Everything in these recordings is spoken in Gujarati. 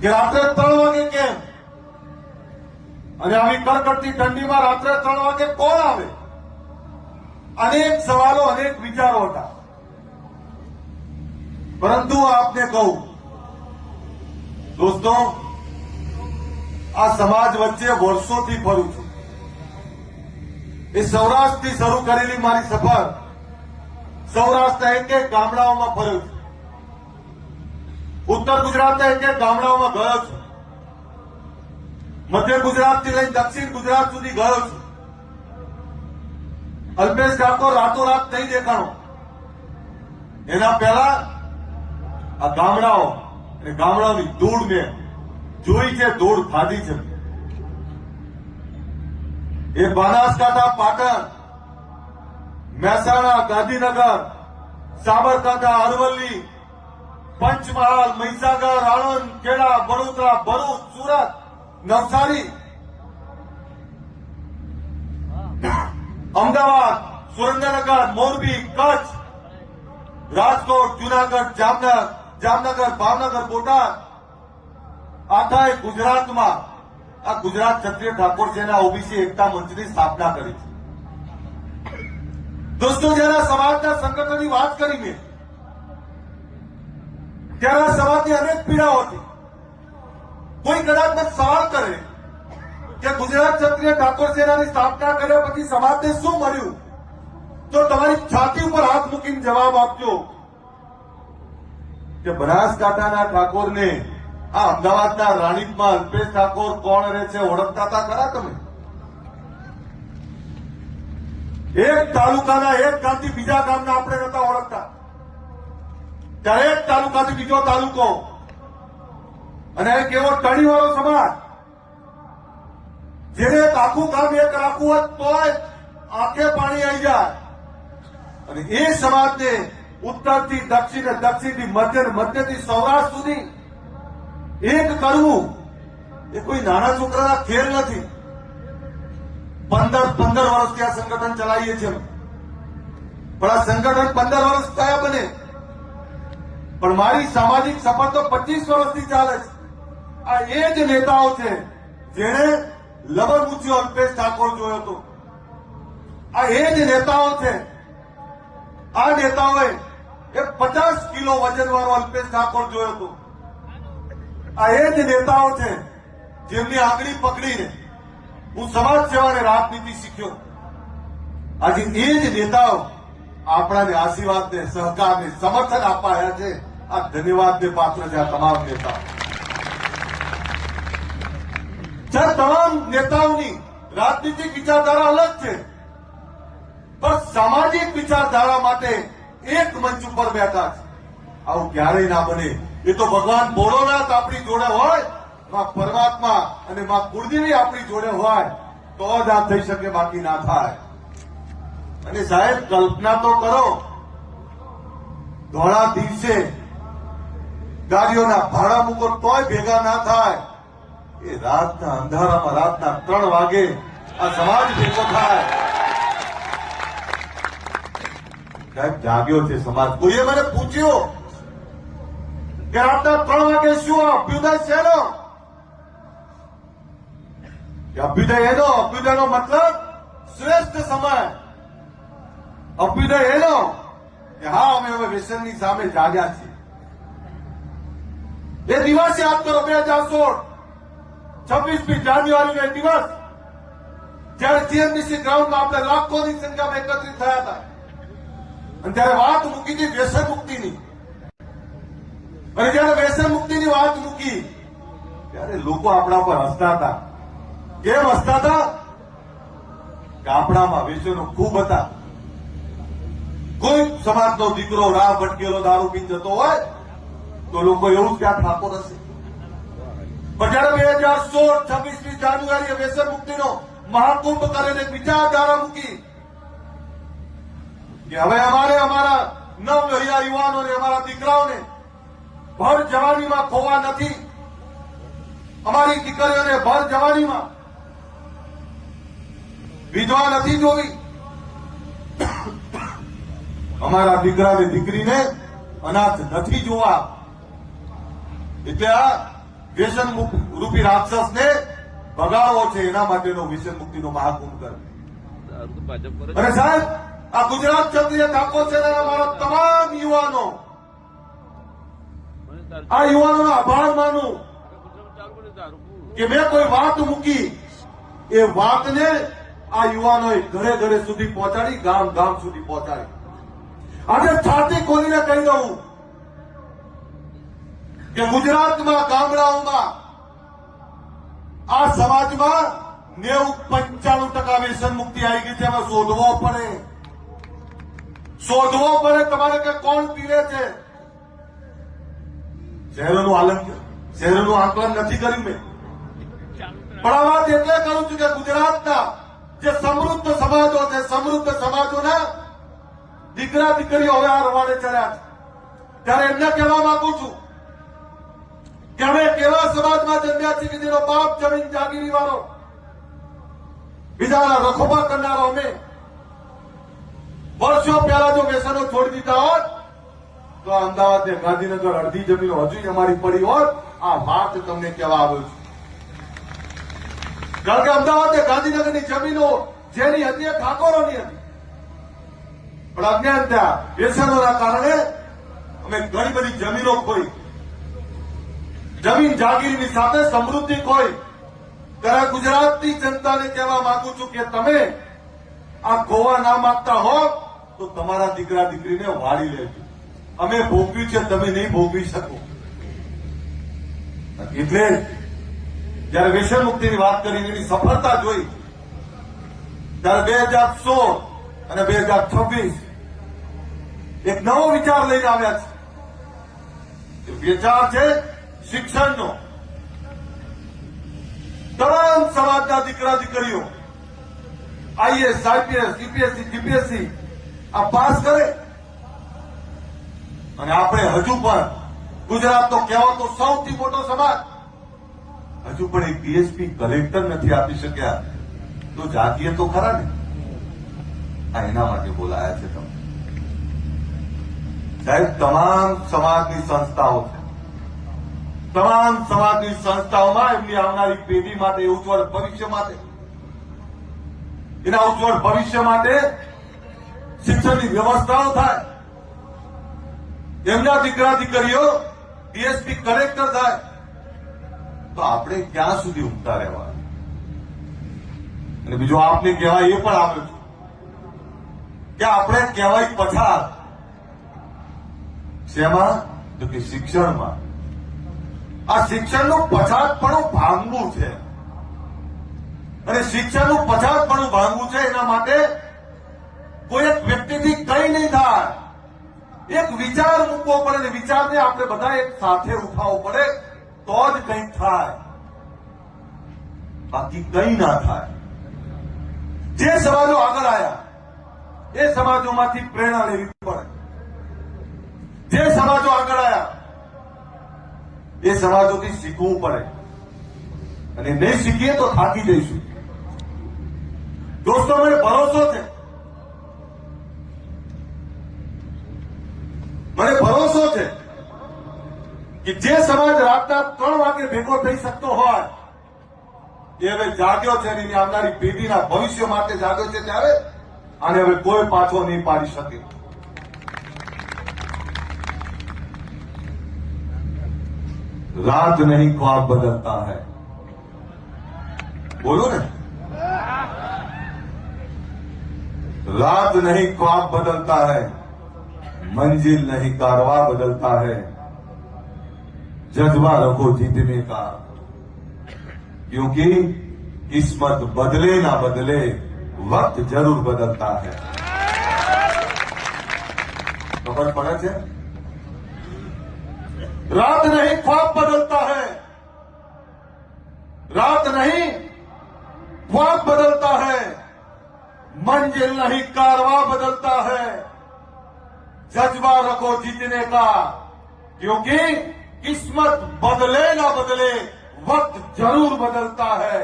કે રાત્રે 3 વાગે કેમ, અને આવી કડકડતી ઠંડીમાં રાત્રે 3 વાગે કોણ આવે? અનેક સવાલો, અનેક વિચારો હતા. પરંતુ આપને કહું દોસ્તો, આ સમાજ વચ્ચે વર્ષોથી ફરું છું. એ સૌરાષ્ટ્રથી શરૂ કરેલી મારી સફર સૌરાષ્ટ્રના એક એક ગામડાઓમાં ફર્યો છું. ઉત્તર ગુજરાતના એક એક ગામડાઓમાં ગયો છું. મધ્ય ગુજરાતથી લઈને દક્ષિણ ગુજરાત સુધી ગયો છું. અલ્પેશ ઠાકોર રાતોરાત નહીં દેખાણો. એના પહેલા આ ગામડાઓ અને ગામડાઓની ધૂળ મેં જોઈ છે, ધૂળ ખાધી છે. એ બનાસકાંઠા, પાટણ, મહેસાણા, ગાંધીનગર, સાબરકાંઠા, અરવલ્લી, પંચમહાલ, મહીસાગર, આણંદ, ખેડા, વડોદરા, ભરૂચ, સુરત, નવસારી, અમદાવાદ, સુરેન્દ્રનગર, મોરબી, કચ્છ, રાજકોટ, જુનાગઢ, જામનગર, ભાવનગર, બોટાદ, આખા ગુજરાતમાં આ ગુજરાત ક્ષત્રિય ઠાકોર સેના ઓબીસી એકતા મંચની સ્થાપના કરી છે. દોસ્તો, જયારે સમાજના સંગઠનની વાત કરી મેં, ત્યારે સમાજની અનેક પીડાઓ હતી. કોઈ કદાચ મને સવાલ કરે કે ગુજરાત ક્ષત્રિય ઠાકોર સેનાની સ્થાપના કર્યા પછી સમાજને શું મળ્યું, તો તમારી છાતી ઉપર હાથ મૂકીને જવાબ આપજો કે બનાસકાંઠાના ઠાકોરને આ અમદાવાદના રાણીપમાં અલ્પેશ ઠાકોર કોણ રહે છે ઓળખતા હતા ખરા તમે? એક તાલુકાના એક ગામથી બીજા ગામના આપણે નતા ઓળખતા. ત્યારે એક તાલુકાથી બીજો તાલુકો, અને એક એવો ટણીવાળો સમાજ જેને એક આખું ગામ એક રાખવું હોય તોય આંખે પાણી આવી જાય. અને એ સમાજને ઉત્તરથી દક્ષિણ, દક્ષિણથી મધ્ય, મધ્યથી સૌરાષ્ટ્ર સુધી એક કરવું એ કોઈ નાના છોકરાના ખેલ નથી. 15 વર્ષથી આ સંગઠન ચલાવીએ છીએ. પણ આ સંગઠન 15 વર્ષ કયા બને? પણ મારી સામાજિક સફર તો 25 વર્ષથી ચાલે છે. આ એ જ નેતાઓ છે જેણે લબર મૂછ્યો અલ્પેશ ઠાકોર જોયો હતો. આ એ જ નેતાઓ છે. આ નેતાઓએ એક 50 કિલો વજનવાળો અલ્પેશ ઠાકોર જોયો હતો. આ એ જ નેતાઓ છે જેમની આંગળી પકડીને હું સમાજ સેવાને રાજનીતિ શીખ્યો. આજે એ જ નેતાઓ આપણાને આશીર્વાદને, સહકારને, સમર્થન આપવા આવ્યા છે. આ ધન્યવાદને પાત્ર છે આ તમામ નેતાઓ. તમામ નેતાઓની રાજનીતિક વિચારધારા અલગ છે, પણ સામાજિક વિચારધારા માટે એક મંચ ઉપર બેઠા છે. આવું ક્યારેય ના બને. એ તો ભગવાન ભોળોનાથ આપણી જોડે હોય, માં પરમાત્મા અને માં કુળદેવી આપણી જોડે હોય તો જ આ થઈ શકે, બાકી ના થાય. અને સાહેબ, કલ્પના તો કરો, ધોળા દિવસે ગાડીઓના ભાડા મૂકો તોય ભેગા ના થાય. એ રાતના અંધારામાં રાતના 3 વાગે આ સમાજ ભેગો થાય. સાહેબ, જાગ્યો છે સમાજ. કોઈએ મને પૂછ્યું કે રાતના 3 વાગે શું અભ્યુદય છે એનો? અભ્યુદયનો મતલબ શ્રેષ્ઠ સમય. અભ્યુદય એનો કે હા, અમે હવે વ્યસનની સામે જાગ્યા છીએ. એ દિવસ યાદ કરો, 2016 26મી જાન્યુઆરીનો એ દિવસ જયારે જીએમડીસી ગ્રાઉન્ડમાં આપણે લાખોની સંખ્યામાં એકત્રિત થયા હતા. અને ત્યારે વાત મૂકી હતી વ્યસન મુક્તિની. અને જયારે વ્યસન મુક્તિની વાત મૂકી ત્યારે લોકો આપણા પર હસતા હતા. કેમ હસતા હતા? કે આપણામાં વ્યસનો ખૂબ હતા. કોઈ સમાજનો દીકરો રાહ ભટકેલો દારૂ પી જતો હોય તો લોકો એવું જ કે આ ઠાકોર હશે. પણ જયારે 2016 26મી જાન્યુઆરીએ વ્યસન મુક્તિનો મહાકુંભ કરીને વિચારધારા મૂકી કે હવે અમારે અમારા નવલોહિયા યુવાનોને, અમારા દીકરાઓને ભર જવાનીમાં ખોવા નથી. અમારી દીકરીઓને ભર જવાનીમાં વિધવા નથી જોવી. અમારા દીકરાને દીકરીને અનાથ નથી જોવા. એટલે આ વ્યસન રૂપી રાક્ષસને ભગાડવો છે, એના માટેનો વ્યસન મુક્તિનો મહાકુંભ કરે. અને સાહેબ, આ ગુજરાત ક્ષત્રિય ઠાકોર સેનાના મારા તમામ યુવાનો, આ યુવાનોનો આભાર માનું કે મેં કોઈ વાત મૂકી, એ વાતને આ યુવાનોએ ઘરે ઘરે સુધી પહોંચાડી, ગામ ગામ સુધી પહોંચાડી. આજે છાતી ખોલીને કહી દઉં કે ગુજરાતમાં ગામડાઓમાં આ સમાજમાં 90-95% વ્યસન મુક્તિ આવી ગઈ છે. એમાં શોધવો પડે તમારે કે કોણ પીવે છે. શહેરોનું આકલન નથી કર્યું મેં, પણ આ વાત એટલે કરું છું કે ગુજરાતના જે સમૃદ્ધ સમાજો છે, સમૃદ્ધ સમાજોના દીકરા દીકરીઓ હવે આ રવાડે ચડ્યા છે. ત્યારે એમને કહેવા માંગુ છું કે અમે કેવા સમાજમાં જન્મ્યા છીએ કે જેનો બાપ જમીન જાગીરી વાળો, બીજાના રખોપા કરનારો અમે વર્ષો પહેલા જો વ્યસનો છોડી દીધા હોત તો અમદાવાદ ને ગાંધીનગર અડધી જમીનો હજુ અમારી પડી હોત. આ વાત તમને કહેવા આવ્યો છું, કારણ કે અમદાવાદ ને ગાંધીનગરની જમીનો જેની હતી એ ઠાકોરોની હતી, પણ અજ્ઞાનતા વ્યસનોના કારણે અમે ઘણી બધી જમીનો ખોઈ, જમીન જાગીરની સાથે સમૃદ્ધિ ખોઈ. ત્યારે ગુજરાતની જનતાને કહેવા માંગુ છું કે તમે આ ખોવા ના માંગતા હો તો તમારા દીકરા દીકરીને વાળી લેજો. અમે ભોગવ્યું છે, તમે નહીં ભોગવી શકો. એટલે જયારે વ્યસન મુક્તિની વાત કરી, એની સફળતા જોઈ, ત્યારે 2016 અને 2026 એક નવો વિચાર લઈને આવ્યા છે. વિચાર છે શિક્ષણનો. તમામ સમાજના દીકરા દીકરીઓ આઈએસ, આઈપીએસ, યુપીએસસી, જીપીએસસી આ પાસ કરે, અને આપણે હજુ પણ ગુજરાતનો કહેવાતો સૌથી મોટો સમાજ હજુ પણ એક ડીએસપી કલેક્ટર નથી આપી શક્યા. તો જાગીએ તો ખરા ને. આ એના માટે બોલાયા છે તમે સાહેબ. તમામ સમાજની સંસ્થાઓ છે, તમામ સમાજની સંસ્થાઓમાં એમની આવનારી પેઢી માટે, ઉજ્જવળ ભવિષ્ય માટે, એના ઉજ્જવળ ભવિષ્ય માટે શિક્ષણની વ્યવસ્થાઓ થાય, એમના દીકરા દીકરીઓ ડીએસપી કલેક્ટર થાય. તો આપણે ક્યાં સુધી ઊંઘતા રહેવા? અને બીજું આપને કહેવાય એ પણ આવ્યું છે કે આપણે કહેવાય પછાત શેમાં? તો કે શિક્ષણમાં. આ શિક્ષણનું પછાતપણું ભાંગવું છે, અને શિક્ષણનું પછાતપણું ભાંગવું છે એના માટે કોઈ એક વ્યક્તિથી કઈ નહીં થાય. એક વિચાર મૂકવો પડે, ને વિચારને આપણે બધા એક સાથે ઉઠાવવો પડે તો જ કંઈક થાય, બાકી કંઈ ના થાય. જે સમાજો આગળ આવ્યા એ સમાજોમાંથી પ્રેરણા લેવી પડે. જે સમાજો આગળ આવ્યા એ સમાજોથી શીખવું પડે, અને નહીં શીખીએ તો થાકી જઈશું. દોસ્તો, મને ભરોસો છે, મને ભરોસો છે કે જે સમાજ રાતના 3 વાગે ભેગો થઈ શકતો હોય એ હવે જાગ્યો છે, એની આવનારી પેઢીના ભવિષ્ય માટે જાગ્યો છે. ત્યારે આને હવે કોઈ પાછો નહીં પાડી શકે. रात नहीं ख्वाब बदलता है, बोलो ने. रात नहीं ख्वाब बदलता है, मंजिल नहीं कारवा बदलता है. जज्बा रखो जीतने का, क्योंकि किस्मत बदले ना बदले वक्त जरूर बदलता है. खबर पड़े છે? रात नहीं ख्वाब बदलता है, रात नहीं ख्वाब बदलता है, मंजिल नहीं कारवा बदलता है. जज्बा रखो जीतने का, क्योंकि किस्मत बदले ना बदले वक्त जरूर बदलता है.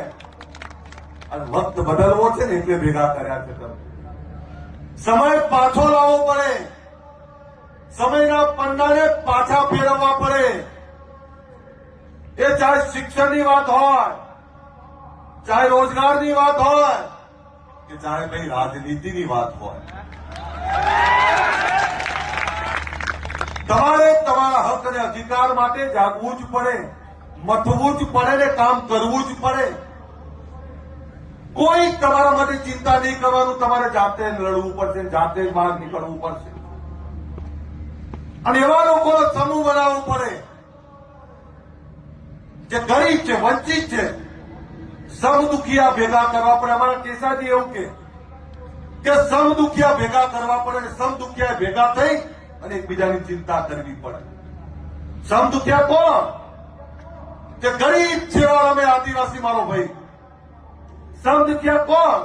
અને વક્ત બદલવો છે ને એટલે ભેગા કર્યા છે તમે. સમય પાછો લાવવો પડે, સમયના પન્નાને પાછા ફેરવવા પડે. એ ચાહે શિક્ષણની વાત હોય, ચાહે રોજગારની વાત હોય, કે ચાહે ભાઈ રાજનીતિની વાત હોય, તમારે તમારા હક અને અધિકાર માટે જાગવું જ પડે, મથવું જ પડે ને કામ કરવું જ પડે. કોઈ તમારા માટે ચિંતા નહીં કરવાનું, તમારે જાતે લડવું પડશે, જાતે જ બહાર નીકળવું પડશે અને એવા લોકોનો સમૂહ બનાવવો પડે જે ગરીબ છે, વંચિત છે, સમ દુખિયા ભેગા કરવા પડે. અમારા કેસાજી એવું કે સમ દુખિયા ભેગા કરવા પડે અને સમ દુખિયા ભેગા થઈ અને એકબીજાની ચિંતા કરવી પડે. સમ દુખિયા કોણ? કે ગરીબ છેવાડો અમે આદિવાસી મારો ભાઈ. સમ દુખિયા કોણ?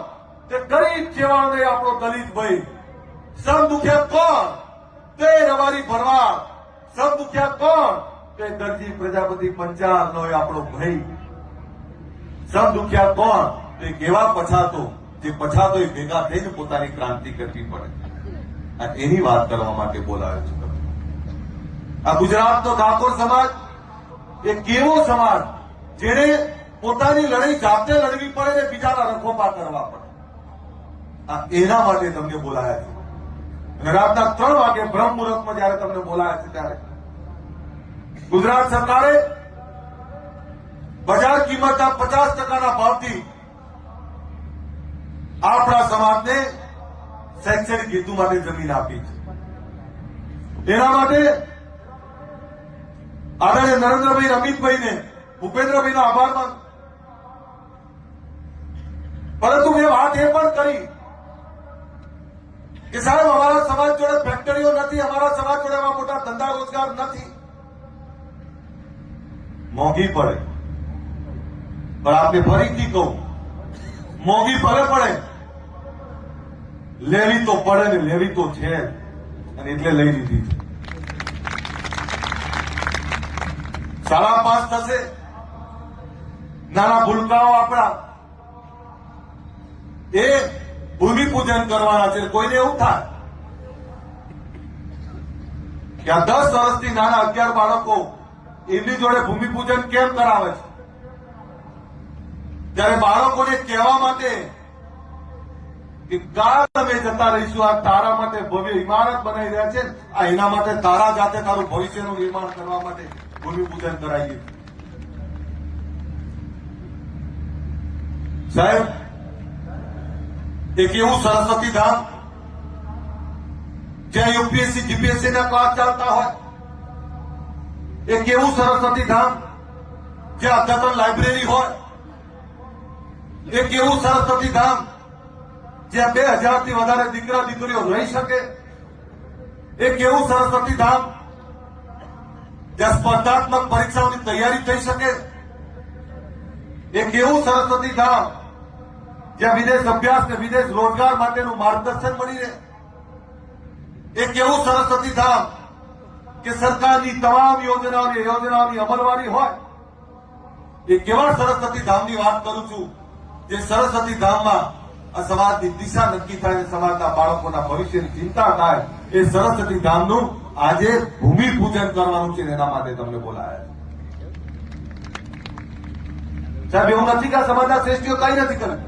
કે ગરીબ છેવાડો આપણો દલિત ભાઈ. સમ દુખિયા કોણ? તે રવારી ભરવાડ. સમ દુખિયા કોણ? કે દરજી પ્રજાપતિ પંચાલ નો આપણો ભાઈ. સમ દુખિયા કોણ? તો એક એવા પછાતો જે પછાતો ભેગા થઈને પોતાની ક્રાંતિ કરવી પડે. અને એની વાત કરવા માટે બોલાયો છું. આ ગુજરાતનો ઠાકોર સમાજ એ કેવો સમાજ જેને પોતાની લડાઈ જાતે લડવી પડે ને બીજાના રખોપા કરવા પડે. આ એના માટે તમને બોલાયા છે. અને રાતના 3 વાગે બ્રહ્મ મુહૂર્તમાં જયારે તમને બોલાયા છે ત્યારે ગુજરાત સરકારે બજાર કિંમતના 50% ભાવથી આપણા સમાજને શૈક્ષણિક હેતુ માટે જમીન આપી છે. એના માટે આદરણીય નરેન્દ્રભાઈ, અમિતભાઈને, ભૂપેન્દ્રભાઈનો આભાર માનું. પરંતુ મેં વાત એ પણ કરી કે સાહેબ અમારા સમાજ જોડે ફેક્ટરીઓ નથી, અમારા સમાજ જોડે એવા મોટા ધંધા રોજગાર નથી. મોંઘી પડે, પણ આપને ફરીથી કહું, મોંઘી ભલે પડે, લેવી તો પડે ને, લેવી તો છે અને એટલે લઈ લીધી છે. શાળા પાસ થશે, નાના ભૂલકાઓ આપણા એ ભૂમિપૂજન કરવાના છે. કોઈને એવું થાય કે આ 10 વર્ષથી નાના 11 બાળકો એમની જોડે ભૂમિપૂજન કેમ કરાવે છે? ત્યારે બાળકોને કહેવા માટે કે કાલ અમે જતા રહીશું, આ તારા માટે ભવ્ય ઇમારત બનાવી રહ્યા છે, આ એના માટે તારા જાતે તારું ભવિષ્યનું નિર્માણ કરવા માટે ભૂમિપૂજન કરાવીએ. સાહેબ, એક એવું સરસ્વતી ધામ જ્યાં યુપીએસસી જીપીએસસી ના ક્લાસ ચાલતા હોય, એક એવું સરસ્વતી ધામ જ્યાં અદ્યતન લાઇબ્રેરી હોય, એક એવું સરસ્વતી ધામ જ્યાં 2000 થી વધારે દીકરા દીકરીઓ રહી શકે, એક એવું સરસ્વતી ધામ જ્યાં સ્પર્ધાત્મક પરીક્ષાઓની તૈયારી થઈ શકે, એક એવું સરસ્વતી ધામ જ્યાં વિદેશ અભ્યાસ કે વિદેશ રોજગાર માટેનું માર્ગદર્શન મળી રહે, એક એવું સરસ્વતી ધામ કે સરકારની તમામ યોજનાઓની અમલવારી હોય. એક એવા સરસ્વતી ધામની વાત કરું છું જે સરસ્વતી ધામમાં આ સમાજની દિશા નક્કી થાય અને સમાજના બાળકોના ભવિષ્યની ચિંતા થાય. એ સરસ્વતી ધામનું આજે ભૂમિપૂજન કરવાનું છે, એના માટે તમને બોલાયા છે. સાહેબ, એવું નથી કે સમાજના શ્રેષ્ઠીઓ કઈ નથી કર્યું.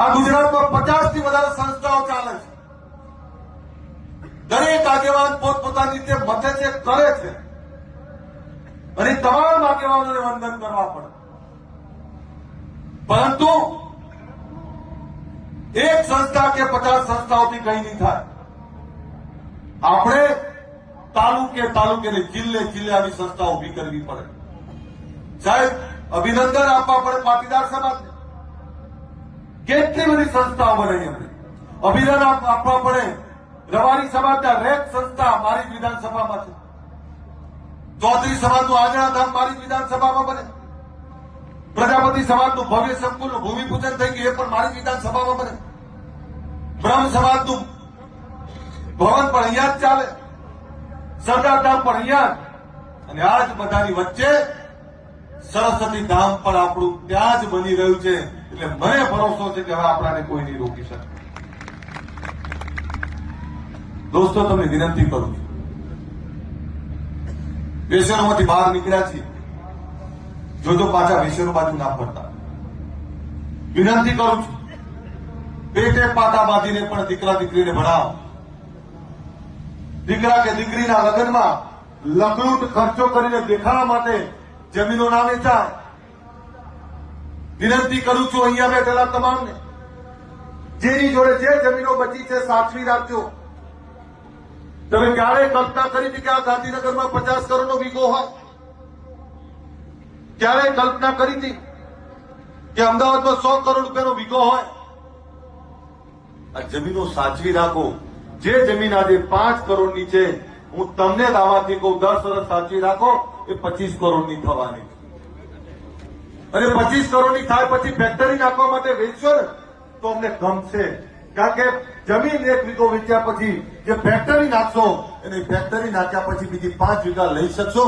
આ ગુજરાતમાં 50 થી વધારે સંસ્થાઓ ચાલે છે. દરેક આગેવાન પોતપોતાની રીતે મથે છે, કરે છે અને તમામ આગેવાનોને વંદન કરવા પડે. પરંતુ એક સંસ્થા કે 50 સંસ્થાઓથી કઈ નહીં થાય. આપણે તાલુકે ને જિલ્લે આવી સંસ્થાઓ ઉભી કરવી પડે. સાહેબ, અભિનંદન આપવા પડે પાટીદાર સમાજને. કેટલી બધી સંસ્થાઓ બનાવી આપણે. અભિનંદન આપવા પડે રવારી સમાજના રેક સંસ્થા મારી જ વિધાનસભામાં છે. ચૌધરી સમાજનું આજના ધામ મારી જ વિધાનસભામાં બને. પ્રજાપતિ સમાજનું ભવ્ય સંકુલનું ભૂમિપૂજન થઈ ગયું, એ પણ મારી જ વિધાનસભામાં બને. બ્રહ્મ સમાજનું ભવન પણ અહીંયા જ ચાલે, સરદાર ધામ પણ અહીંયા જ. અને આ જ બધાની વચ્ચે સરસ્વતી ધામ પણ આપણું ત્યાં જ બની રહ્યું છે. એટલે મને ભરોસો છે કે હવે આપણાને કોઈ નહીં રોકી શકે. દોસ્તો, તમને વિનંતી કરું છું, વ્યસનોમાંથી બહાર નીકળ્યા છીએ, જોજો પાછા વ્યસનો બાજુ ના ફરતા. વિનંતી કરું છું, પેટે પાટા બાંધીને પણ દીકરા દીકરીને ભણાવો. દીકરા કે દીકરીના લગ્નમાં લઘુટ ખર્ચો કરીને દેખાવા માટે જમીનો ના વેચાય. વિનંતી કરું છું અહીંયા બેઠેલા તમામને, જેની જોડે જે જમીનો બચી છે સાચવી રાખજો. તમે ક્યારે કલ્પના કરી હતી કે આ ગાંધીનગરમાં 50 કરોડનો વીઘો હોય? ક્યારે કલ્પના કરી હતી કે અમદાવાદમાં 100 કરોડ રૂપિયાનો વીઘો હોય? આ જમીનો સાચવી રાખો. જે જમીન આજે 5 કરોડની છે, હું તમને દાવાથી કહું 10 વર્ષ સાચવી રાખો, એ 25 કરોડની થવાની. અને 25 કરોડની થાય પછી ફેક્ટરી નાખવા માટે વેચશો ને તો અમને ગમશે. કારણ કે જમીન 1 વીઘો વેચ્યા પછી જે ફેક્ટરી નાખશો, એને ફેક્ટરી નાખ્યા પછી બીજી 5 વીઘા લઈ શકશો,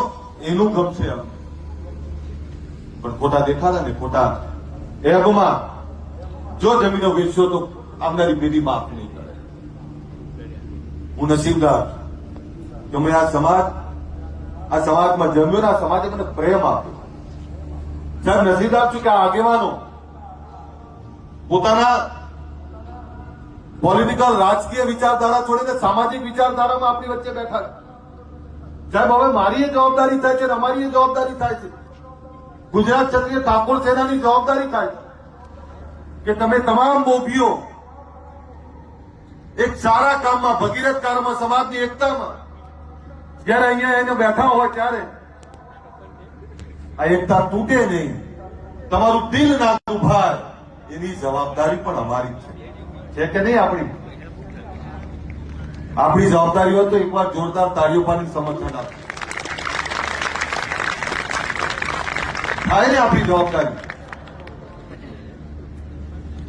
એનું ગમશે અમને. પણ ખોટા દેખાડા ને ખોટા એબમાં જો જમીનો વેચશો તો આવનારી પેઢી માફ નહીં કરે. હું નસીબદાર કે મેં આ સમાજમાં જમ્યો ને આ સમાજે મને પ્રેમ આપ્યો. સાહેબ, નસીબદાર છું કે આ આગેવાનો પોતાના પોલિટિકલ રાજકીય વિચારધારા છોડીને સામાજિક વિચારધારામાં આપણી વચ્ચે બેઠા છે. સાહેબ, હવે મારી એ જવાબદારી થાય છે અને અમારી એ જવાબદારી થાય છે. ગુજરાત ક્ષત્રિય ઠાકોર સેનાની જવાબદારી થાય છે કે તમે તમામ મોભીઓ એક સારા કામમાં, ભગીરથ કાર્યમાં, સમાજની એકતામાં જયારે અહીંયા એને બેઠા હોય ત્યારે આ એકતા તૂટે નહીં, તમારું દિલ ના દુભાય, એની જવાબદારી પણ અમારી છે કે નહીં? આપણી જવાબદારી હોય તો એકવાર જોરદાર તાળીઓ પાડીને સમર્થન આપો. થાય ને આપણી જવાબદારી.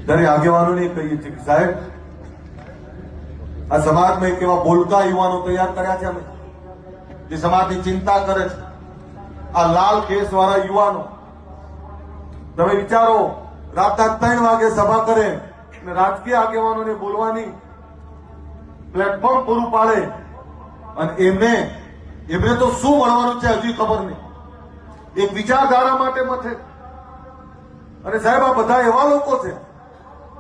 દરેક આગેવાનોને કહીએ છીએ કે સાહેબ, આ સમાજમાં એક એવા બોલકા યુવાનો તૈયાર કર્યા છે અમે, જે સમાજની ચિંતા કરે છે. આ લાલ કેસ વાળા યુવાનો, તમે વિચારો, રાતના 3 વાગે સભા કરે અને રાજકીય આગેવાનોને બોલવાની પ્લેટફોર્મ પૂરું પાડે, અને એમને તો શું મળવાનું છે હજી ખબર નહીં. એક વિચારધારા માટે મથે. અને સાહેબ, આ બધા એવા લોકો છે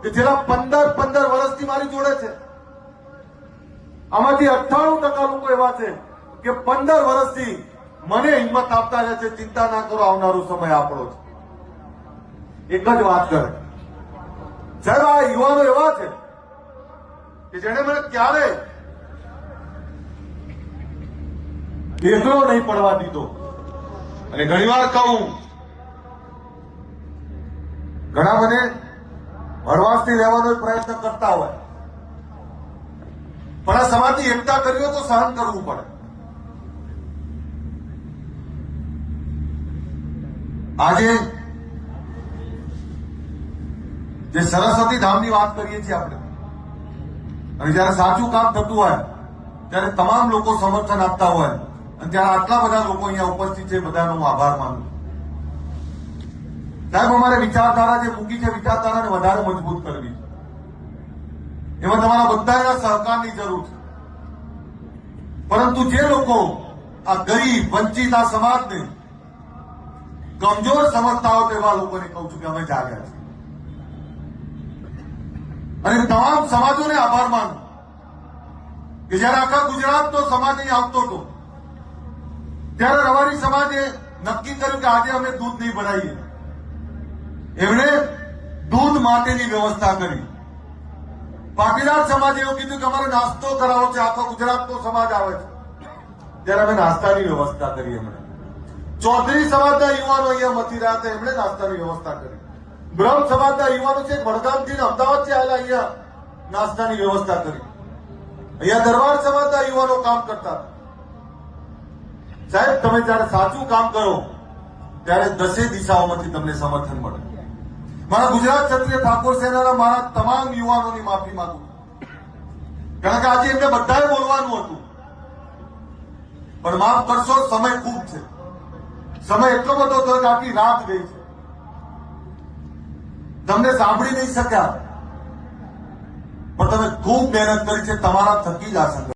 કે છેલ્લા 15 વર્ષથી મારી જોડે છે. આમાંથી 98% લોકો એવા છે કે 15 વર્ષથી મને હિંમત આપતા રહે છે, ચિંતા ના કરો, આવનારો સમય આપણો છે. એક જ વાત કરે સાહેબ, આ યુવાનો એવા છે કે જેને મને ક્યારે એકલો નહીં પડવા દીધો. અને ઘણીવાર કહું, ઘણા મને હળવાશથી રહેવાનો પ્રયત્ન કરતા હોય, પણ આ સમાજની એકતા કરવી હોય તો સહન કરવું પડે. આજે જે સરસ્વતી ધામની વાત કરીએ છીએ આપણે, અને જયારે સાચું કામ થતું હોય ત્યારે તમામ લોકો સમર્થન આપતા હોય, અને ત્યારે આટલા બધા લોકો અહીંયા ઉપસ્થિત છે, બધાનો હું આભાર માનું. સાહેબ, અમારે વિચારધારા જે મૂકી છે, વિચારધારાને વધારે મજબૂત કરવી છે. એમાં તમારા બધાના સહકારની જરૂર છે. પરંતુ જે લોકો આ ગરીબ વંચિત આ સમાજને કમજોર સમજતા હોય તેવા લોકોને કહું છું કે અમે જાગ્યા છીએ. અને તમામ સમાજોને આભાર માનું કે જયારે આખા ગુજરાતનો સમાજ અહીં આવતો હતો ત્યારે રવારી સમાજે નક્કી કર્યું કે આજે અમે દૂધ નહીં ભરાઈએ. એમણે દૂધ માટેની વ્યવસ્થા કરી. પાટીદાર સમાજે એવું કીધું કે અમારે નાસ્તો કરાવો છે, આખો ગુજરાતનો સમાજ આવે છે, ત્યારે અમે નાસ્તાની વ્યવસ્થા કરી. એમણે ચૌધરી સમાજના યુવાનો અહીંયા મથી રહ્યા હતા, એમણે નાસ્તાની વ્યવસ્થા કરી. બ્રહ્મ સમાજના યુવાનો છે, વડગામથી અમદાવાદથી આવેલા, અહીંયા નાસ્તાની વ્યવસ્થા કરી. અહીંયા દરબાર સમાજના યુવાનો કામ કરતા. સાહેબ, તમે જયારે સાચું કામ કરો ત્યારે 10 દિશાઓમાંથી તમને સમર્થન મળે. મારા ગુજરાત ક્ષત્રિય ઠાકોર સેનાના મારા તમામ યુવાનોની માફી માંગુ, કારણ કે આજે એમને બધાએ બોલવાનું હતું, પણ માફ કરશો, સમય ખૂબ છે. સમય એટલો બધો થયો કે આખી રાત ગઈ છે, તમને સાંભળી નહીં શક્યા, પણ તમે ખૂબ મહેનત કરી છે. તમારા થકી જ આ સંગઠન